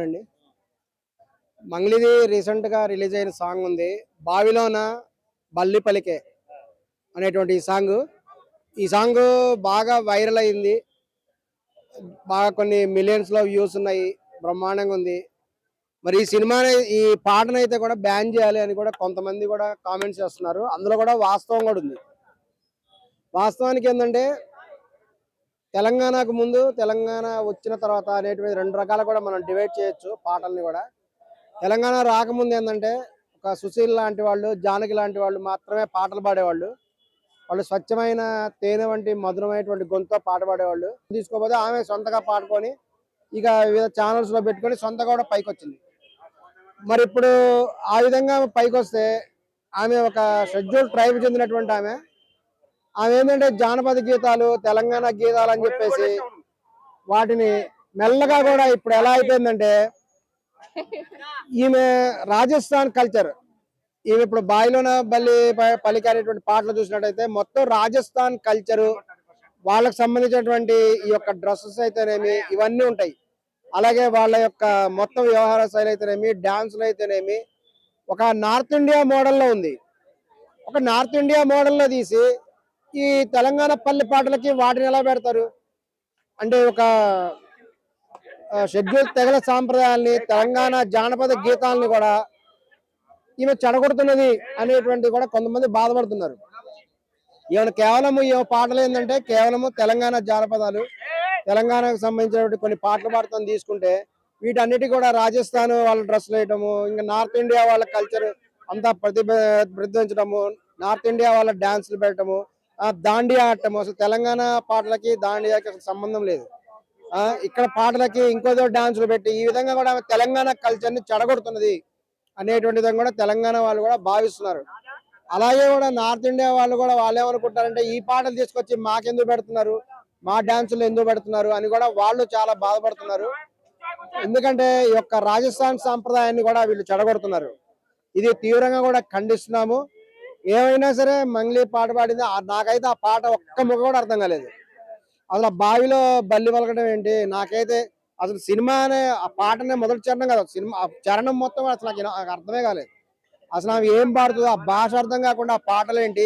అండి మంగ్లీది రీసెంట్ గా రిలీజ్ అయిన సాంగ్ ఉంది. బావిలోన బల్లి పలికే అనేటువంటి ఈ సాంగ్ బాగా వైరల్ అయింది. బాగా కొన్ని మిలియన్స్ లో వ్యూస్ ఉన్నాయి. బ్రహ్మాండంగా ఉంది. మరి ఈ సినిమాని ఈ పాటనైతే కూడా బ్యాన్ చేయాలి అని కూడా కొంతమంది కూడా కామెంట్స్ చేస్తున్నారు. అందులో కూడా వాస్తవం కూడా ఉంది. వాస్తవానికి ఏంటంటే తెలంగాణకు ముందు, తెలంగాణ వచ్చిన తర్వాత అనేటువంటి రెండు రకాలు కూడా మనం డివైడ్ చేయొచ్చు పాటల్ని కూడా. తెలంగాణ రాకముందు ఏంటంటే ఒక సుశీల్ లాంటి వాళ్ళు, జానకి లాంటి వాళ్ళు మాత్రమే పాటలు పాడేవాళ్ళు. వాళ్ళు స్వచ్ఛమైన తేనె వంటి మధురమైనటువంటి గొంతుతో పాట పాడేవాళ్ళు. తీసుకోకపోతే ఆమె సొంతగా పాడుకొని ఇక వివిధ ఛానల్స్ లో పెట్టుకొని సొంతగా కూడా పైకి వచ్చింది. మరి ఇప్పుడు ఆ విధంగా పైకి వస్తే ఆమె ఒక షెడ్యూల్ ట్రైబ్ చెందినటువంటి ఆమె ఏంటంటే జానపద గీతాలు, తెలంగాణ గీతాలు అని చెప్పేసి వాటిని మెల్లగా కూడా ఇప్పుడు ఎలా అయిపోయిందంటే ఈమె రాజస్థాన్ కల్చర్, ఈమె ఇప్పుడు బాయిలోన బల్లి పలికి అనేటువంటి పాటలు చూసినట్టయితే మొత్తం రాజస్థాన్ కల్చరు, వాళ్ళకు సంబంధించినటువంటి ఈ యొక్క డ్రెస్సెస్ అయితేనేమి ఇవన్నీ ఉంటాయి. అలాగే వాళ్ళ యొక్క మొత్తం వ్యవహార శైలి అయితేనేమి, డాన్సులు అయితేనేమి ఒక నార్త్ ఇండియా మోడల్లో ఉంది. ఒక నార్త్ ఇండియా మోడల్లో తీసి ఈ తెలంగాణ పల్లి పాటలకి వాటిని ఎలా పెడతారు అంటే ఒక షెడ్యూల్ తెగల సాంప్రదాయాల్ని, తెలంగాణ జానపద గీతాలని కూడా ఈమె చెడగొడుతున్నది అనేటువంటి కూడా కొంతమంది బాధపడుతున్నారు. ఈమె కేవలము ఈ పాటలు ఏంటంటే కేవలము తెలంగాణ జానపదాలు, తెలంగాణకు సంబంధించినటువంటి కొన్ని పాటలు పాడుతాం తీసుకుంటే వీటన్నిటి కూడా రాజస్థాన్ వాళ్ళ డ్రెస్సులు వేయటము, ఇంకా నార్త్ ఇండియా వాళ్ళ కల్చర్ అంతా ప్రతిబింబించడము, నార్త్ ఇండియా వాళ్ళ డాన్సులు పెట్టడము, దాండియా ఆడటము. అసలు తెలంగాణ పాటలకి దాండియాకి అసలు సంబంధం లేదు. ఇక్కడ పాటలకి ఇంకోదో డాన్సులు పెట్టి ఈ విధంగా కూడా తెలంగాణ కల్చర్ ని చెడగొడుతున్నది అనేటువంటి విధంగా కూడా తెలంగాణ వాళ్ళు కూడా భావిస్తున్నారు. అలాగే కూడా నార్త్ ఇండియా వాళ్ళు కూడా వాళ్ళు ఏమనుకుంటారంటే ఈ పాటలు తీసుకొచ్చి మాకెందుకు పెడుతున్నారు, మా డాన్సులు ఎందుకు పెడుతున్నారు అని కూడా వాళ్ళు చాలా బాధపడుతున్నారు. ఎందుకంటే ఈ యొక్క రాజస్థాన్ సాంప్రదాయాన్ని కూడా వీళ్ళు చెడగొడుతున్నారు. ఇది తీవ్రంగా కూడా ఖండిస్తున్నాము. ఏమైనా సరే మంగ్లీ పాట పాడింది, నాకైతే ఆ పాట ఒక్క ముక్క కూడా అర్థం కాలేదు. అసలు బావిలో బల్లి పలకడం ఏంటి, నాకైతే అసలు సినిమా అనే ఆ పాటనే మొదటి చరణం కదా, సినిమా చరణం మొత్తం అసలు నాకు అర్థమే కాలేదు. అసలు ఆమె ఏం పాడుతుందో ఆ భాష అర్థం కాకుండా ఆ పాటలు ఏంటి,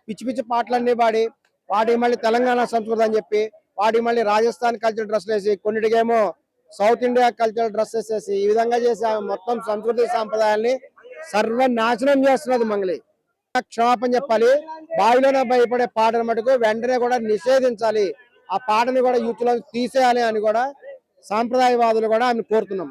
పిచ్చి పిచ్చి పాటలన్నీ పాడి వాటికి మళ్ళీ తెలంగాణ సంస్కృతి అని చెప్పి వాటికి మళ్ళీ రాజస్థాన్ కల్చర్ డ్రెస్సులు వేసి కొన్నిటికేమో సౌత్ ఇండియా కల్చర్ డ్రెస్సెస్ వేసి ఈ విధంగా చేసి ఆమె మొత్తం సంస్కృతి సాంప్రదాయాల్ని సర్వనాశనం చేస్తున్నది మంగ్లీ. క్షమాపణ చెప్పాలి. బావిలోనే భయపడే పాటను మటుకు వెంటనే కూడా నిషేధించాలి. ఆ పాటని కూడా యూత్ లో తీసేయాలి అని కూడా సాంప్రదాయవాదులు కూడా ఆమె కోరుతున్నాం.